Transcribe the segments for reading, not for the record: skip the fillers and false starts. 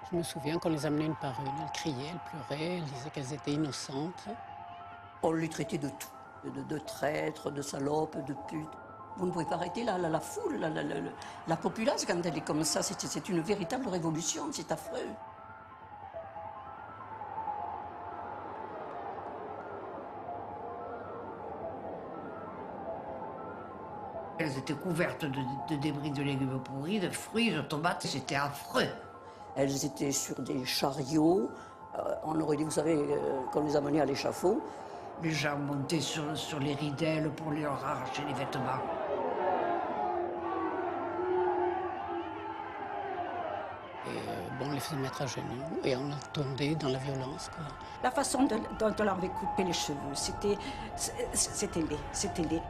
Je me souviens qu'on les amenait une par une. Elles criaient, elles pleuraient, elles disaient qu'elles étaient innocentes. On les traitait de tout, de traîtres, de salopes, de putes. Vous ne pouvez pas arrêter la foule, la populace quand elle est comme ça. C'est une véritable révolution, c'est affreux. Elles étaient couvertes de débris de légumes pourris, de fruits, de tomates, c'était affreux. Elles étaient sur des chariots. On aurait dit, vous savez, qu'on les amenait à l'échafaud. Les gens montaient sur les ridelles pour leur arracher les vêtements. Et on les faisait mettre à genoux et on tombait dans la violence, quoi. La façon dont on leur avait coupé les cheveux, c'était laid, c'était laid.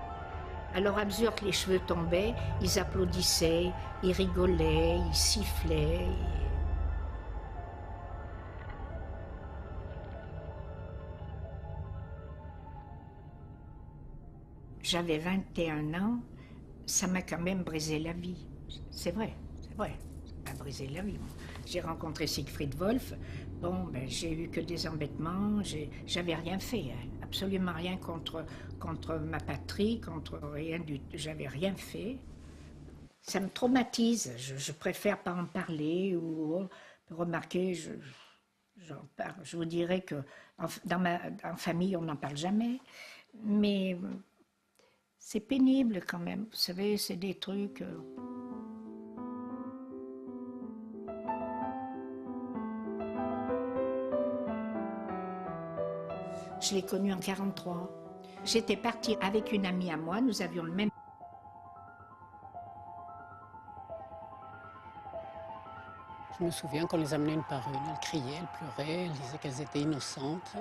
Alors à mesure que les cheveux tombaient, ils applaudissaient, ils rigolaient, ils sifflaient. J'avais 21 ans, ça m'a quand même brisé la vie. C'est vrai, ça m'a brisé la vie. J'ai rencontré Siegfried Wolf, j'ai eu que des embêtements, j'avais rien fait, hein, absolument rien contre ma patrie, contre rien du tout, j'avais rien fait. Ça me traumatise, je préfère pas en parler ou remarquer, j'en parle. Je vous dirais que en famille on n'en parle jamais, mais c'est pénible quand même, vous savez, c'est des trucs... Je l'ai connu en 1943. J'étais partie avec une amie à moi, nous avions le même... Je me souviens qu'on les amenait une par une. Elles criaient, elles pleuraient, elles disaient qu'elles étaient innocentes.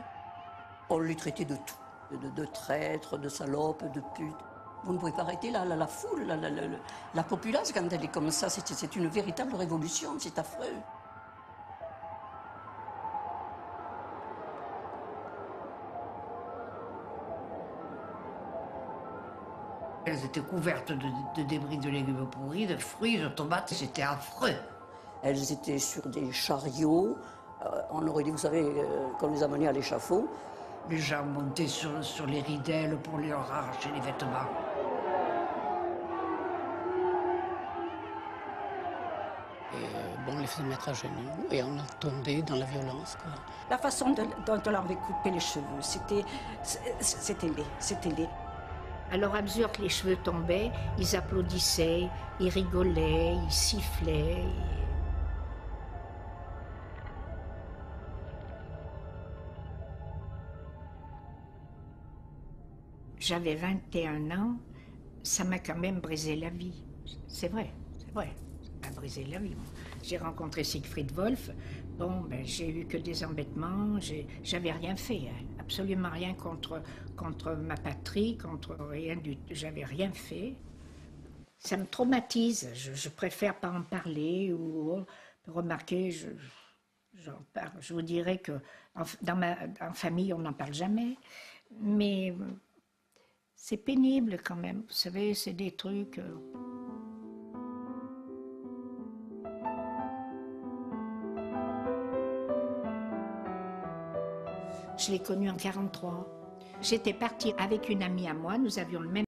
On les traitait de tout, de traîtres, de salopes, de putes. Vous ne pouvez pas arrêter la foule, la populace quand elle est comme ça. C'est une véritable révolution, c'est affreux. Elles étaient couvertes de débris de légumes pourris, de fruits, de tomates, c'était affreux. Elles étaient sur des chariots. On aurait dit, vous savez, qu'on les amenait à l'échafaud. Les gens montaient sur les ridelles pour leur arracher les vêtements. Et on les faisait mettre à genoux et on tombait dans la violence, quoi. La façon dont on leur avait coupé les cheveux, c'était laid, c'était laid. Alors à mesure que les cheveux tombaient, ils applaudissaient, ils rigolaient, ils sifflaient. J'avais 21 ans, ça m'a quand même brisé la vie. C'est vrai, ça m'a brisé la vie. J'ai rencontré Siegfried Wolf, j'ai eu que des embêtements, j'avais rien fait, hein, absolument rien contre ma patrie, contre rien du tout, j'avais rien fait. Ça me traumatise, je préfère pas en parler ou remarquer, j'en parle. Je vous dirais que en famille on n'en parle jamais, mais c'est pénible quand même, vous savez, c'est des trucs... Je l'ai connu en 1943. J'étais partie avec une amie à moi, nous avions le même